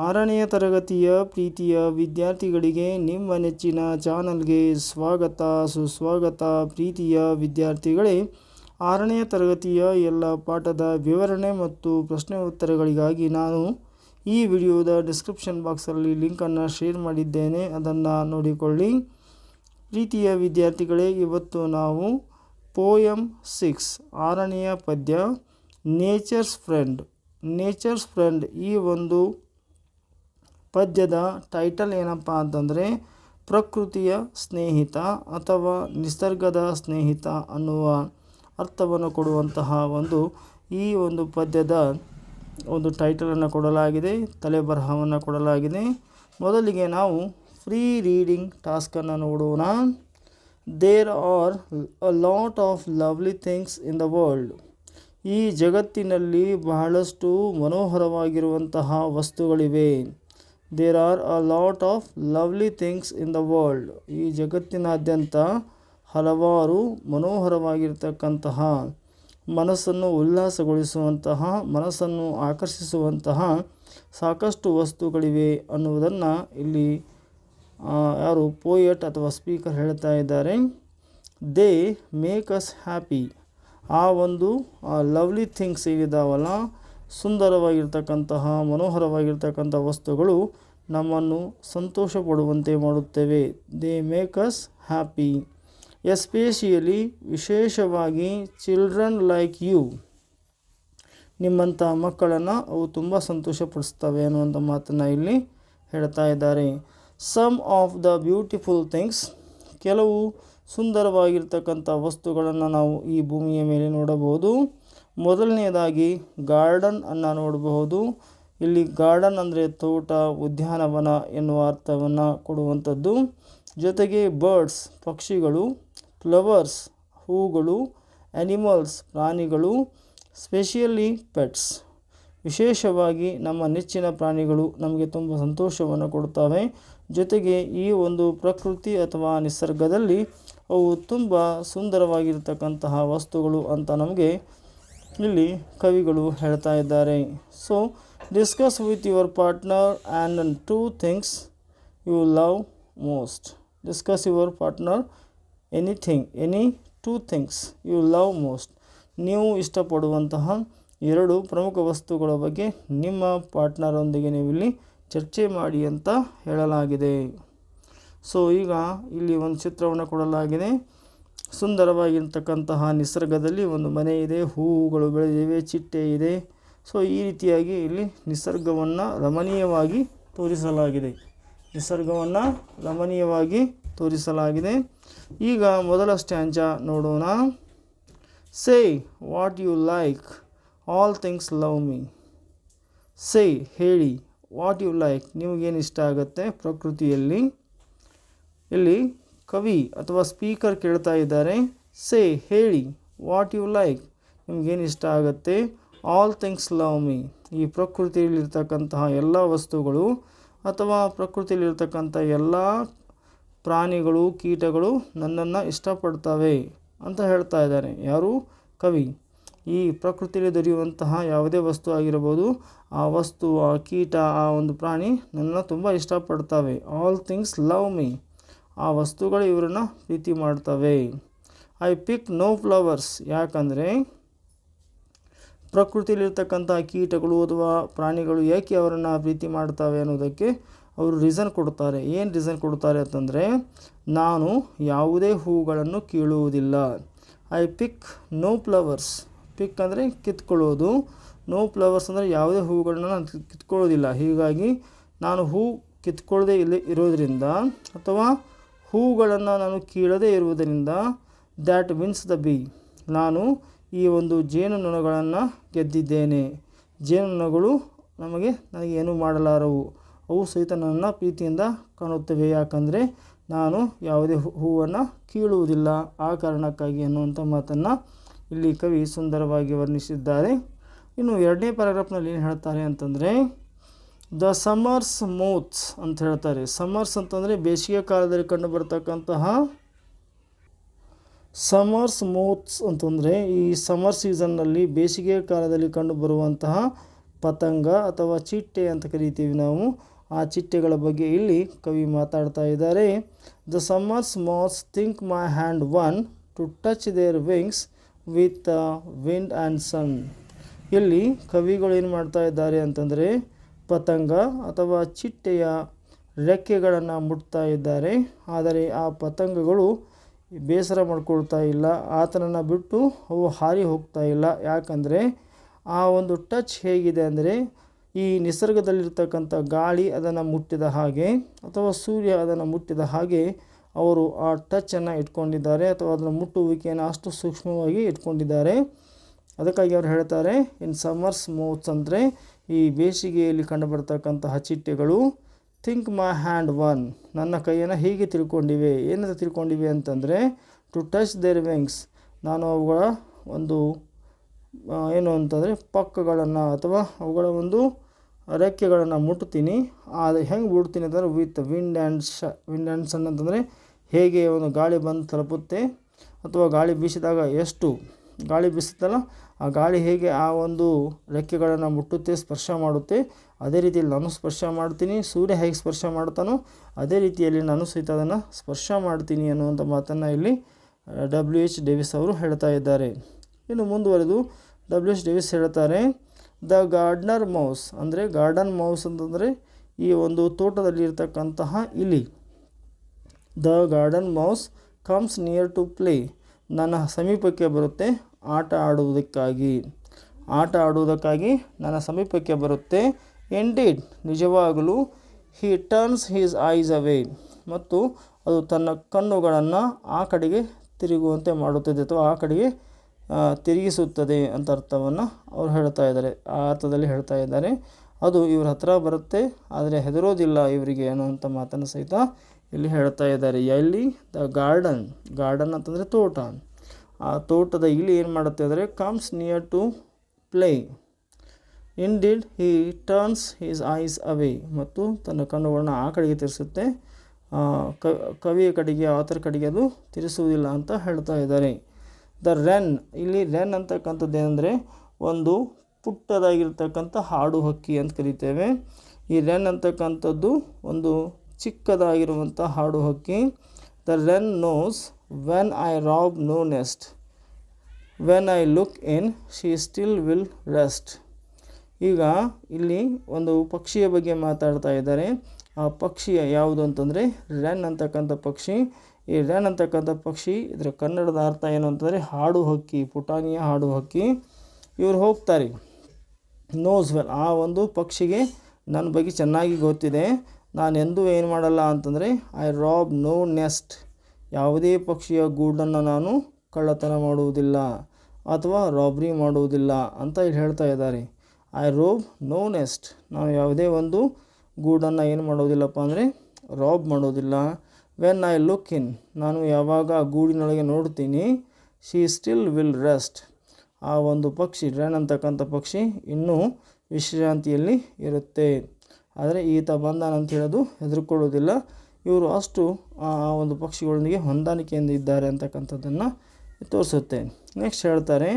6ನೇ ತರಗತಿಯ ಪ್ರೀತಿಯ ವಿದ್ಯಾರ್ಥಿಗಳಿಗೆ ನಿಮ್ಮ ನೆಚ್ಚಿನ ಚಾನಲ್ಗೆ ಸ್ವಾಗತ ಸುಸ್ವಾಗತ. ಪ್ರೀತಿಯ ವಿದ್ಯಾರ್ಥಿಗಳೇ, 6ನೇ ತರಗತಿಯ ಎಲ್ಲ ಪಾಠದ ವಿವರಣೆ ಮತ್ತು ಪ್ರಶ್ನೆ ಉತ್ತರಗಳಿಗಾಗಿ ನಾನು ಈ ವಿಡಿಯೋದ ಡಿಸ್ಕ್ರಿಪ್ಷನ್ ಬಾಕ್ಸಲ್ಲಿ ಲಿಂಕನ್ನು ಶೇರ್ ಮಾಡಿದ್ದೇನೆ, ಅದನ್ನು ನೋಡಿಕೊಳ್ಳಿ. ಪ್ರೀತಿಯ ವಿದ್ಯಾರ್ಥಿಗಳೇ, ಇವತ್ತು ನಾವು ಪೋಯಮ್ 6 6ನೆಯ ಪದ್ಯ ನೇಚರ್ಸ್ ಫ್ರೆಂಡ್ ಈ ಒಂದು ಪದ್ಯದ ಟೈಟಲ್ ಏನಪ್ಪ ಅಂತಂದರೆ ಪ್ರಕೃತಿಯ ಸ್ನೇಹಿತ ಅಥವಾ ನಿಸರ್ಗದ ಸ್ನೇಹಿತ ಅನ್ನುವ ಅರ್ಥವನ್ನು ಕೊಡುವಂತಹ ಈ ಒಂದು ಪದ್ಯದ ಒಂದು ಟೈಟಲನ್ನು ಕೊಡಲಾಗಿದೆ, ತಲೆಬರಹವನ್ನು ಕೊಡಲಾಗಿದೆ. ಮೊದಲಿಗೆ ನಾವು ಫ್ರೀ ರೀಡಿಂಗ್ ಟಾಸ್ಕನ್ನು ನೋಡೋಣ. There are a lot of lovely things in the world. ಈ ಜಗತ್ತಿನಲ್ಲಿ ಬಹಳಷ್ಟು ಮನೋಹರವಾಗಿರುವಂತಹ ವಸ್ತುಗಳಿವೆ. There are a lot of lovely things in the world. ಈ ಜಗತ್ತಿನಾದ್ಯಂತ ಹಲವಾರು ಮನೋಹರವಾಗಿರ್ತಕ್ಕಂತಹ, ಮನಸ್ಸನ್ನು ಉಲ್ಲಾಸಗೊಳಿಸುವಂತಹ, ಮನಸ್ಸನ್ನು ಆಕರ್ಷಿಸುವಂತಹ ಸಾಕಷ್ಟು ವಸ್ತುಗಳಿವೆ ಅನ್ನುವುದನ್ನು ಇಲ್ಲಿ ಯಾರು ಪೋಯೆಟ್ ಅಥವಾ ಸ್ಪೀಕರ್ ಹೇಳ್ತಾ ಇದ್ದಾರೆ. They make us happy. ಆ ಒಂದು ಲವ್ಲಿ ಥಿಂಗ್ಸ್ ಏನಿದಾವಲ್ಲ, ಸುಂದರವಾಗಿರ್ತಕ್ಕಂತಹ ಮನೋಹರವಾಗಿರ್ತಕ್ಕಂಥ ವಸ್ತುಗಳು ನಮ್ಮನ್ನು ಸಂತೋಷ ಪಡುವಂತೆ ಮಾಡುತ್ತವೆ. They make us happy. Especially ವಿಶೇಷವಾಗಿ ಚಿಲ್ಡ್ರನ್ ಲೈಕ್ ಯು. ನಿಮ್ಮಂಥ ಮಕ್ಕಳನ್ನು ಅವು ತುಂಬ ಸಂತೋಷಪಡಿಸ್ತವೆ ಅನ್ನುವಂಥ ಮಾತನ್ನು ಇಲ್ಲಿ ಹೇಳ್ತಾ ಇದ್ದಾರೆ. Some of the beautiful things. ಕೆಲವು ಸುಂದರವಾಗಿರ್ತಕ್ಕಂಥ ವಸ್ತುಗಳನ್ನು ನಾವು ಈ ಭೂಮಿಯ ಮೇಲೆ ನೋಡಬಹುದು. ಮೊದಲನೆಯದಾಗಿ ಗಾರ್ಡನ್ ಅನ್ನು ನೋಡಬಹುದು. ಇಲ್ಲಿ ಗಾರ್ಡನ್ ಅಂದರೆ ತೋಟ, ಉದ್ಯಾನವನ ಎನ್ನುವ ಅರ್ಥವನ್ನು ಕೊಡುವಂಥದ್ದು. ಜೊತೆಗೆ ಬರ್ಡ್ಸ್ ಪಕ್ಷಿಗಳು, ಫ್ಲವರ್ಸ್ ಹೂಗಳು, ಆ್ಯನಿಮಲ್ಸ್ ಪ್ರಾಣಿಗಳು, ಸ್ಪೆಷಿಯಲಿ ಪೆಟ್ಸ್ ವಿಶೇಷವಾಗಿ ನಮ್ಮ ನೆಚ್ಚಿನ ಪ್ರಾಣಿಗಳು ನಮಗೆ ತುಂಬ ಸಂತೋಷವನ್ನು ಕೊಡ್ತವೆ. ಜೊತೆಗೆ ಈ ಒಂದು ಪ್ರಕೃತಿ ಅಥವಾ ನಿಸರ್ಗದಲ್ಲಿ ಅವು ತುಂಬ ಸುಂದರವಾಗಿರ್ತಕ್ಕಂತಹ ವಸ್ತುಗಳು ಅಂತ ನಮಗೆ ಇಲ್ಲಿ ಕವಿಗಳು ಹೇಳ್ತಾ ಇದ್ದಾರೆ. So discuss with your partner and 2 things you love most. Discuss your partner any 2 things you love most. ನೀವು ಇಷ್ಟಪಡುವಂತಹ 2 ಪ್ರಮುಖ ವಸ್ತುಗಳ ಬಗ್ಗೆ ನಿಮ್ಮ ಪಾರ್ಟ್ನರೊಂದಿಗೆ ನೀವು ಇಲ್ಲಿ ಚರ್ಚೆ ಮಾಡಿ ಅಂತ ಹೇಳಲಾಗಿದೆ. ಸೊ ಈಗ ಇಲ್ಲಿ ಒಂದು ಚಿತ್ರವನ್ನು ಕೊಡಲಾಗಿದೆ. ಸುಂದರವಾಗಿರ್ತಕ್ಕಂತಹ ನಿಸರ್ಗದಲ್ಲಿ ಒಂದು ಮನೆ ಇದೆ, ಹೂವುಗಳು ಬೆಳೆದಿವೆ, ಚಿಟ್ಟೆ ಇದೆ. ಸೊ ಈ ರೀತಿಯಾಗಿ ಇಲ್ಲಿ ನಿಸರ್ಗವನ್ನು ರಮಣೀಯವಾಗಿ ತೋರಿಸಲಾಗಿದೆ. ಈಗ ಮೊದಲ ಸ್ಟ್ಯಾಂಜಾ ನೋಡೋಣ. Say what you like, all things love me. Say ಹೇಳಿ, ವಾಟ್ ಯು ಲೈಕ್ ನಿಮಗೇನು ಇಷ್ಟ ಆಗುತ್ತೆ ಪ್ರಕೃತಿಯಲ್ಲಿ. ಇಲ್ಲಿ ಕವಿ ಅಥವಾ ಸ್ಪೀಕರ್ ಕೇಳ್ತಾ ಇದ್ದಾರೆ. ಸೇ ಹೇಳಿ, ವಾಟ್ ಯು ಲೈಕ್ ನಿಮಗೇನು ಇಷ್ಟ ಆಗುತ್ತೆ. ಆಲ್ ಥಿಂಗ್ಸ್ ಲವ್ ಮೀ ಈ ಪ್ರಕೃತಿಯಲ್ಲಿರ್ತಕ್ಕಂತಹ ಎಲ್ಲ ವಸ್ತುಗಳು ಅಥವಾ ಪ್ರಕೃತಿಯಲ್ಲಿರ್ತಕ್ಕಂಥ ಎಲ್ಲ ಪ್ರಾಣಿಗಳು, ಕೀಟಗಳು ನನ್ನನ್ನು ಇಷ್ಟಪಡ್ತವೆ ಅಂತ ಹೇಳ್ತಾ ಇದ್ದಾರೆ. ಯಾರು? ಕವಿ. ಈ ಪ್ರಕೃತಿಯಲ್ಲಿ ದೊರೆಯುವಂತಹ ಯಾವುದೇ ವಸ್ತು ಆಗಿರಬಹುದು, ಆ ವಸ್ತು, ಆ ಕೀಟ, ಆ ಒಂದು ಪ್ರಾಣಿ ನನ್ನನ್ನು ತುಂಬ ಇಷ್ಟಪಡ್ತವೆ. All things love me. ಆ ವಸ್ತುಗಳು ಇವರನ್ನು ಪ್ರೀತಿ ಮಾಡ್ತವೆ. I pick no flowers. ಯಾಕಂದರೆ ಪ್ರಕೃತಿಯಲ್ಲಿರ್ತಕ್ಕಂಥ ಕೀಟಗಳು ಅಥವಾ ಪ್ರಾಣಿಗಳು ಏಕೆ ಅವರನ್ನು ಪ್ರೀತಿ ಮಾಡ್ತವೆ ಅನ್ನೋದಕ್ಕೆ ಅವರು ರೀಸನ್ ಕೊಡ್ತಾರೆ. ಏನು ರೀಸನ್ ಕೊಡ್ತಾರೆ ಅಂತಂದರೆ, ನಾನು ಯಾವುದೇ ಹೂಗಳನ್ನು ಕೀಳುವುದಿಲ್ಲ. I pick no flowers. Pick ಅಂದರೆ ಕಿತ್ಕೊಳ್ಳೋದು, ನೋ ಫ್ಲವರ್ಸ್ ಅಂದರೆ ಯಾವುದೇ ಹೂವುಗಳನ್ನ ನಾನು ಕಿತ್ಕೊಳ್ಳೋದಿಲ್ಲ. ಹೀಗಾಗಿ ನಾನು ಹೂ ಕಿತ್ಕೊಳ್ಳದೆ ಇರೋದರಿಂದ ಅಥವಾ ಹೂಗಳನ್ನು ನಾನು ಕೀಳದೇ ಇರುವುದರಿಂದ ದ್ಯಾಟ್ ವಿನ್ಸ್ ದ ಬಿ. ನಾನು ಈ ಒಂದು ಜೇನುನೊಣಗಳನ್ನು ಗೆದ್ದಿದ್ದೇನೆ. ಜೇನುನೊಣಗಳು ನನಗೆ ಏನೂ ಮಾಡಲಾರವು. ಅವು ಸಹಿತ ನನ್ನ ಪ್ರೀತಿಯಿಂದ ಕಾಣುತ್ತವೆ. ಯಾಕಂದರೆ ನಾನು ಯಾವುದೇ ಹೂವನ್ನು ಕೀಳುವುದಿಲ್ಲ, ಆ ಕಾರಣಕ್ಕಾಗಿ ಅನ್ನುವಂಥ ಮಾತನ್ನು ಇಲ್ಲಿ ಕವಿ ಸುಂದರವಾಗಿ ವರ್ಣಿಸಿದ್ದಾರೆ. ಇನ್ನು 2ನೇ ಪ್ಯಾರಾಗ್ರಾಫ್ನಲ್ಲಿ ಏನು ಹೇಳ್ತಾರೆ ಅಂತಂದರೆ, ದ ಸಮ್ಮರ್ಸ್ ಮೂತ್ಸ್ ಅಂತ ಹೇಳ್ತಾರೆ. ಸಮ್ಮರ್ಸ್ ಅಂತಂದರೆ ಬೇಸಿಗೆ ಕಾಲದಲ್ಲಿ ಕಂಡು ಬರ್ತಕ್ಕಂತಹ ಸಮರ್ಸ್ ಮೂತ್ಸ್ ಅಂತಂದರೆ ಈ ಸಮರ್ ಸೀಸನ್ನಲ್ಲಿ ಬೇಸಿಗೆ ಕಾಲದಲ್ಲಿ ಕಂಡುಬರುವಂತಹ ಪತಂಗ ಅಥವಾ ಚಿಟ್ಟೆ ಅಂತ ಕರಿತೀವಿ ನಾವು. ಆ ಚಿಟ್ಟೆಗಳ ಬಗ್ಗೆ ಇಲ್ಲಿ ಕವಿ ಮಾತಾಡ್ತಾ ಇದ್ದಾರೆ. The summer's moths think my hand one to touch their wings with wind and sun. ಇಲ್ಲಿ ಕವಿಗಳು ಏನು ಮಾಡ್ತಾ ಇದ್ದಾರೆ ಅಂತಂದರೆ ಪತಂಗ ಅಥವಾ ಚಿಟ್ಟೆಯ ರೆಕ್ಕೆಗಳನ್ನು ಮುಟ್ತಾ ಇದ್ದಾರೆ. ಆದರೆ ಆ ಪತಂಗಗಳು ಬೇಸರ ಮಾಡ್ಕೊಳ್ತಾ ಇಲ್ಲ, ಆತನನ್ನು ಬಿಟ್ಟು ಅವು ಹಾರಿ ಹೋಗ್ತಾ ಇಲ್ಲ. ಯಾಕಂದರೆ ಆ ಒಂದು ಟಚ್ ಹೇಗಿದೆ ಅಂದರೆ ಈ ನಿಸರ್ಗದಲ್ಲಿರ್ತಕ್ಕಂಥ ಗಾಳಿ ಅದನ್ನು ಮುಟ್ಟಿದ ಹಾಗೆ ಅಥವಾ ಸೂರ್ಯ ಅದನ್ನು ಮುಟ್ಟಿದ ಹಾಗೆ ಅವರು ಆ ಟಚ್ಚನ್ನು ಇಟ್ಕೊಂಡಿದ್ದಾರೆ ಅಥವಾ ಅದನ್ನು ಮುಟ್ಟುವಿಕೆಯನ್ನು ಅಷ್ಟು ಸೂಕ್ಷ್ಮವಾಗಿ ಇಟ್ಕೊಂಡಿದ್ದಾರೆ. ಅದಕ್ಕಾಗಿ ಅವ್ರು ಹೇಳ್ತಾರೆ ಇನ್ ಸಮ್ಮರ್ಸ್ ಮೌತ್ಸ್ ಅಂದರೆ ಈ ಬೇಸಿಗೆಯಲ್ಲಿ ಕಂಡುಬರ್ತಕ್ಕಂತಹ ಚಿಟ್ಟೆಗಳು ಥಿಂಕ್ ಮೈ ಹ್ಯಾಂಡ್ ಒನ್, ನನ್ನ ಕೈಯನ್ನು ಹೀಗೆ ತಿಳ್ಕೊಂಡಿವೆ. ಏನಂತ ತಿಳ್ಕೊಂಡಿವೆ ಅಂತಂದರೆ ಟು ಟಚ್ ದೇರ್ ವಿಂಗ್ಸ್, ನಾನು ಅವುಗಳ ಒಂದು ಏನು ಅಂತಂದರೆ ಪಕ್ಕಗಳನ್ನು ಅಥವಾ ಅವುಗಳ ಒಂದು ರೆಕ್ಕೆಗಳನ್ನು ಮುಟ್ತೀನಿ. ಅದು ಹೆಂಗೆ ಮುಟ್ತೀನಿ ಅಂತಂದರೆ ವಿತ್ ವಿಂಡ್ ಆ್ಯಂಡ್ ಸನ್ ಅಂತಂದರೆ ಹೇಗೆ ಒಂದು ಗಾಳಿ ಬಂದು ತಲುಪುತ್ತೆ ಅಥವಾ ಗಾಳಿ ಬೀಸಿದಾಗ ಎಷ್ಟು ಗಾಳಿ ಬೀಸುತ್ತಲ್ಲ ಆ ಗಾಳಿ ಹೇಗೆ ಆ ಒಂದು ರೆಕ್ಕೆಗಳನ್ನು ಮುಟ್ಟುತ್ತೆ, ಸ್ಪರ್ಶ ಮಾಡುತ್ತೆ, ಅದೇ ರೀತಿಯಲ್ಲಿ ನಾನು ಸ್ಪರ್ಶ ಮಾಡ್ತೀನಿ. ಸೂರ್ಯ ಹೇಗೆ ಸ್ಪರ್ಶ ಮಾಡ್ತಾನೋ ಅದೇ ರೀತಿಯಲ್ಲಿ ನಾನು ಸಹಿತ ಅದನ್ನು ಸ್ಪರ್ಶ ಮಾಡ್ತೀನಿ ಅನ್ನುವಂಥ ಮಾತನ್ನು ಇಲ್ಲಿ WH ಡೇವಿಸ್ ಅವರು ಹೇಳ್ತಾ ಇದ್ದಾರೆ. ಇನ್ನು ಮುಂದುವರೆದು WH ಡೇವಿಸ್ ಹೇಳ್ತಾರೆ ದ ಗಾರ್ಡನರ್ ಮೌಸ್ ಅಂದರೆ ಗಾರ್ಡನ್ ಮೌಸ್ ಅಂತಂದರೆ ಈ ಒಂದು ತೋಟದಲ್ಲಿ ಇರ್ತಕ್ಕಂತಹ ಇಲಿ. The garden mouse comes near to play, ನನ್ನ ಸಮೀಪಕ್ಕೆ ಬರುತ್ತೆ ಆಟ ಆಡುವುದಕ್ಕಾಗಿ ನನ್ನ ಸಮೀಪಕ್ಕೆ ಬರುತ್ತೆ. ಇಂಡೀಡ್, ನಿಜವಾಗಲೂ. ಹಿ ಟರ್ನ್ಸ್ ಹೀಸ್ ಐಸ್ ಅವೇ, ಮತ್ತು ಅದು ತನ್ನ ಕಣ್ಣುಗಳನ್ನು ಆ ಕಡೆಗೆ ತಿರುಗುವಂತೆ ಮಾಡುತ್ತದೆ ಅಥವಾ ಆ ಕಡೆಗೆ ತಿರುಗಿಸುತ್ತದೆ ಅಂತ ಅರ್ಥವನ್ನು ಅವರು ಹೇಳ್ತಾ ಇದ್ದಾರೆ. ಆ ಅರ್ಥದಲ್ಲಿ ಹೇಳ್ತಾ ಇದ್ದಾರೆ. ಅದು ಇವ್ರ ಹತ್ರ ಬರುತ್ತೆ ಆದರೆ ಹೆದರೋದಿಲ್ಲ ಇವರಿಗೆ ಅನ್ನುವಂಥ ಮಾತನ್ನು ಸಹಿತ ಇಲ್ಲಿ ಹೇಳ್ತಾ ಇದ್ದಾರೆ. ಎಲ್ಲಿ ದ ಗಾರ್ಡನ್ ಅಂತಂದರೆ ತೋಟ. ಆ ತೋಟದ ಇಲಿ ಏನು ಮಾಡುತ್ತೆ ಅಂದರೆ comes near to play. Indeed he turns his eyes away, ಮತ್ತು ತನ್ನ ಕಣ್ಣುಗಳನ್ನ ಆ ಕಡೆಗೆ ತಿರ್ಸುತ್ತೆ, ಕವಿಯ ಕಡೆಗೆ ಆತರ ಕಡೆಗೆ ಅದು ತಿರ್ಸುವುದಿಲ್ಲ ಅಂತ ಹೇಳ್ತಾ ಇದ್ದಾರೆ. ದ ರೆನ್, ಇಲ್ಲಿ ರೆನ್ ಅಂತಕ್ಕಂಥದ್ದು ಏನಂದರೆ ಒಂದು ಪುಟ್ಟದಾಗಿರ್ತಕ್ಕಂಥ ಹಾಡು ಹಕ್ಕಿ ಅಂತ ಕರಿತೇವೆ. ಈ ರೆನ್ ಅಂತಕ್ಕಂಥದ್ದು ಒಂದು ಚಿಕ್ಕದಾಗಿರುವಂಥ ಹಾಡು ಹಕ್ಕಿ. The wren knows when I rob no nest, when I look in she still will rest. ಈಗ ಇಲ್ಲಿ ಒಂದು ಪಕ್ಷಿಯ ಬಗ್ಗೆ ಮಾತಾಡ್ತಾ ಇದ್ದಾರೆ. ಆ ಪಕ್ಷಿ ಯಾವುದು ಅಂತಂದರೆ ರೆನ್ ಅಂತಕ್ಕಂಥ ಪಕ್ಷಿ. ಈ ರೆನ್ ಅಂತಕ್ಕಂಥ ಪಕ್ಷಿ ಇದರ ಕನ್ನಡದ ಅರ್ಥ ಏನು ಅಂತಂದರೆ ಹಾಡು ಹಕ್ಕಿ, ಪುಟಾಣಿಯ ಹಾಡು ಹಕ್ಕಿ. ಇವರು ಹೋಗ್ತಾರೆ ನೋಸ್ ವೆಲ್, ಆ ಒಂದು ಪಕ್ಷಿಗೆ ನನ್ನ ಬಗ್ಗೆ ಚೆನ್ನಾಗಿ ಗೊತ್ತಿದೆ. ನಾನು ಎಂದೂ ಏನು ಮಾಡಲ್ಲ ಅಂತಂದರೆ ಐ ರಾಬ್ ನೋ ನೆಸ್ಟ್, ಯಾವುದೇ ಪಕ್ಷಿಯ ಗೂಡನ್ನು ನಾನು ಕಳ್ಳತನ ಮಾಡುವುದಿಲ್ಲ ಅಥವಾ ರಾಬ್ರಿ ಮಾಡುವುದಿಲ್ಲ ಅಂತ ಇಲ್ಲಿ ಹೇಳ್ತಾ ಇದ್ದಾರೆ. ಐ ರೋಬ್ ನೋ ನೆಸ್ಟ್, ನಾನು ಯಾವುದೇ ಒಂದು ಗೂಡನ್ನು ಏನು ಮಾಡೋದಿಲ್ಲಪ್ಪ ಅಂದರೆ ರಾಬ್ ಮಾಡೋದಿಲ್ಲ. ವೆನ್ ಐ ಲುಕ್ ಇನ್, ನಾನು ಯಾವಾಗ ಆ ಗೂಡಿನೊಳಗೆ ನೋಡ್ತೀನಿ, ಶಿ ಸ್ಟಿಲ್ ವಿಲ್ ರೆಸ್ಟ್, ಆ ಒಂದು ಪಕ್ಷಿ ರೆನ್ ಅಂತಕ್ಕಂಥ ಪಕ್ಷಿ ಇನ್ನೂ ವಿಶ್ರಾಂತಿಯಲ್ಲಿ ಇರುತ್ತೆ. ಆದರೆ ಈತ ಬಂದಾನಂತ ಹೇಳೋದು ಹೆದರ್ಕೊಳ್ಳೋದಿಲ್ಲ. ಇವರು ಅಷ್ಟು ಆ ಒಂದು ಪಕ್ಷಿಗಳೊಂದಿಗೆ ಹೊಂದಾಣಿಕೆಯಿಂದ ಇದ್ದಾರೆ ಅಂತಕ್ಕಂಥದ್ದನ್ನು ತೋರಿಸುತ್ತೆ. ನೆಕ್ಸ್ಟ್ ಹೇಳ್ತಾರೆ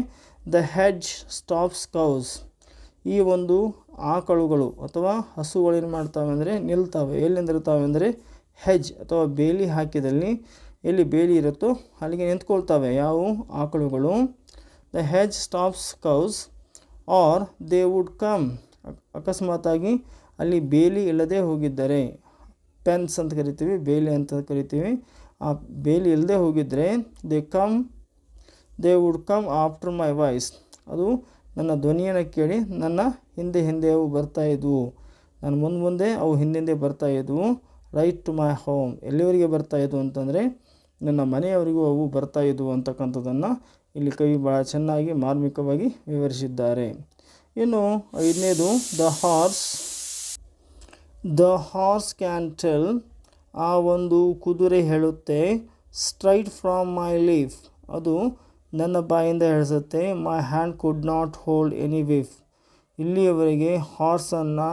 ದ ಹೆಡ್ಜ್ ಸ್ಟಾಪ್ಸ್ ಕೌಸ್, ಈ ಒಂದು ಆಕಳುಗಳು ಅಥವಾ ಹಸುಗಳೇನು ಮಾಡ್ತಾವೆ ಅಂದರೆ ನಿಲ್ತಾವೆ. ಎಲ್ಲಿ ನಿಲ್ತಾವೆ ಅಂದರೆ ಹೆಜ್ ಅಥವಾ ಬೇಲಿ ಹಾಕಿದಲ್ಲಿ ಎಲ್ಲಿ ಬೇಲಿ ಇರುತ್ತೋ ಅಲ್ಲಿಗೆ ನಿಂತ್ಕೊಳ್ತಾವೆ ಯಾವ ಆಕಳುಗಳು. The hedge stops cows are they would come, ಅಕಸ್ಮಾತಾಗಿ ಅಲ್ಲಿ ಬೇಲಿ ಇಲ್ಲದೆ ಹೋಗಿದ್ದರೆ, ಪೆನ್ಸ್ ಅಂತ ಕರಿತೀವಿ, ಬೇಲಿ ಅಂತ ಕರಿತೀವಿ, ಆ ಬೇಲಿ ಇಲ್ಲದೆ ಹೋಗಿದ್ದರೆ they would come after my voice, ಅದು ನನ್ನ ಧ್ವನಿಯನ್ನು ಕೇಳಿ ನನ್ನ ಹಿಂದೆ ಹಿಂದೆ ಅವು ಬರ್ತಾಯಿದ್ವು, ನನ್ನ ಮುಂದೆ ಅವು ಹಿಂದೆ ಬರ್ತಾಯಿದ್ವು. ರೈಟ್ ಟು ಮೈ ಹೋಮ್, ಎಲ್ಲಿವರೆಗೆ ಬರ್ತಾಯಿದ್ವು ಅಂತಂದರೆ ನನ್ನ ಮನೆಯವರಿಗೂ ಅವು ಬರ್ತಾಯಿದ್ವು ಅಂತಕ್ಕಂಥದ್ದನ್ನು ಇಲ್ಲಿ ಕವಿ ಭಾಳ ಚೆನ್ನಾಗಿ ಮಾರ್ಮಿಕವಾಗಿ ವಿವರಿಸಿದ್ದಾರೆ. ಇನ್ನು ಐದನೇದು ದ ಹಾರ್ಸ್ ಕ್ಯಾನ್ ಟೆಲ್, ಆ ಒಂದು ಕುದುರೆ ಹೇಳುತ್ತೆ. ಸ್ಟ್ರೈಟ್ ಫ್ರಾಮ್ ಮೈ ಲೀಫ್, ಅದು ನನ್ನ ಬಾಯಿಂದ ಹೇಳಿಸುತ್ತೆ. My hand could not hold any whiff, ಇಲ್ಲಿಯವರೆಗೆ ಹಾರ್ಸನ್ನು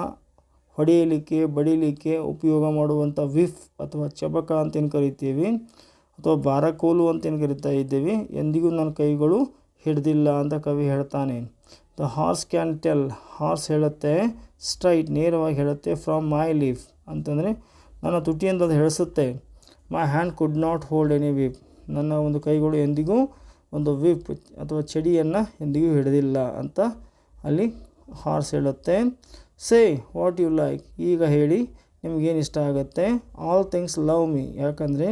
ಹೊಡೆಯಲಿಕ್ಕೆ ಬಡಿಲಿಕ್ಕೆ ಉಪಯೋಗ ಮಾಡುವಂಥ ವಿಫ್ ಅಥವಾ ಚಬಕ ಅಂತೇನು ಕರಿತೀವಿ ಅಥವಾ ಬಾರಕೋಲು ಅಂತೇನು ಕರಿತಾ ಇದ್ದೀವಿ, ಎಂದಿಗೂ ನನ್ನ ಕೈಗಳು ಹಿಡ್ದಿಲ್ಲ ಅಂತ ಕವಿ ಹೇಳ್ತಾನೆ. The horse can tell, horse ಹೇಳುತ್ತೆ, ಸ್ಟ್ರೈಟ್ ನೇರವಾಗಿ ಹೇಳುತ್ತೆ, ಫ್ರಮ್ ಮೈ ಲೀಫ್ ಅಂತಂದರೆ ನನ್ನ ತುಟಿಯಿಂದ ಅದು ಹೇಳಿಸುತ್ತೆ. My hand could not hold any whip, ನನ್ನ ಒಂದು ಕೈಗಳು ಎಂದಿಗೂ ಒಂದು ವಿಪ್ ಅಥವಾ ಚಡಿಯನ್ನು ಎಂದಿಗೂ ಹಿಡಿದಿಲ್ಲ ಅಂತ ಅಲ್ಲಿ ಹಾರ್ಸ್ ಹೇಳುತ್ತೆ. ಸೇ ವಾಟ್ ಯು ಲೈಕ್, ಈಗ ಹೇಳಿ ನಿಮಗೇನು ಇಷ್ಟ ಆಗುತ್ತೆ. ಆಲ್ ಥಿಂಗ್ಸ್ ಲವ್ ಮೀ, ಯಾಕಂದರೆ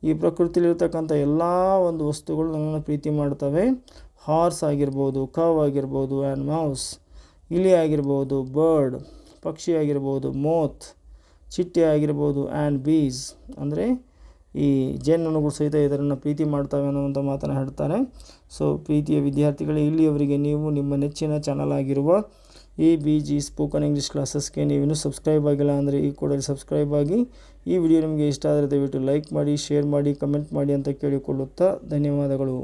ಈ ಪ್ರಕೃತಿಲಿರ್ತಕ್ಕಂಥ ಎಲ್ಲ ಒಂದು ವಸ್ತುಗಳು ನನ್ನನ್ನು ಪ್ರೀತಿ ಮಾಡ್ತವೆ. ಹಾರ್ಸ್ ಆಗಿರ್ಬೋದು, ಕವ್ ಆಗಿರ್ಬೋದು, ಆ್ಯಂಡ್ ಮೌಸ್ ಇಲಿ ಆಗಿರ್ಬೋದು, ಬರ್ಡ್ ಪಕ್ಷಿ ಆಗಿರ್ಬೋದು, ಮೋತ್ ಚಿಟ್ಟೆ ಆಗಿರ್ಬೋದು, ಆ್ಯಂಡ್ ಬೀಸ್ ಅಂದರೆ ಈ ಜೇನುನೊಣಗಳು ಸಹಿತ ಇದನ್ನು ಪ್ರೀತಿ ಮಾಡ್ತವೆ ಅನ್ನುವಂಥ ಮಾತನ್ನು ಹೇಳ್ತಾರೆ. ಸೊ ಪ್ರೀತಿಯ ವಿದ್ಯಾರ್ಥಿಗಳೇ, ಇಲ್ಲಿಯವರೆಗೆ ನೀವು ನಿಮ್ಮ ನೆಚ್ಚಿನ ಚಾನಲ್ ಆಗಿರುವ ABG ಸ್ಪೋಕನ್ ಇಂಗ್ಲೀಷ್ ಕ್ಲಾಸಸ್ಗೆ ನೀವಿನ್ನೂ ಸಬ್ಸ್ಕ್ರೈಬ್ ಆಗಿಲ್ಲ ಅಂದರೆ ಈ ಕೂಡಲೇ ಸಬ್ಸ್ಕ್ರೈಬ್ ಆಗಿ. ಈ ವಿಡಿಯೋ ನಿಮಗೆ ಇಷ್ಟ ಆದರೆ ದಯವಿಟ್ಟು ಲೈಕ್ ಮಾಡಿ, ಶೇರ್ ಮಾಡಿ, ಕಮೆಂಟ್ ಮಾಡಿ ಅಂತ ಕೇಳಿಕೊಳ್ಳುತ್ತಾ ಧನ್ಯವಾದಗಳು.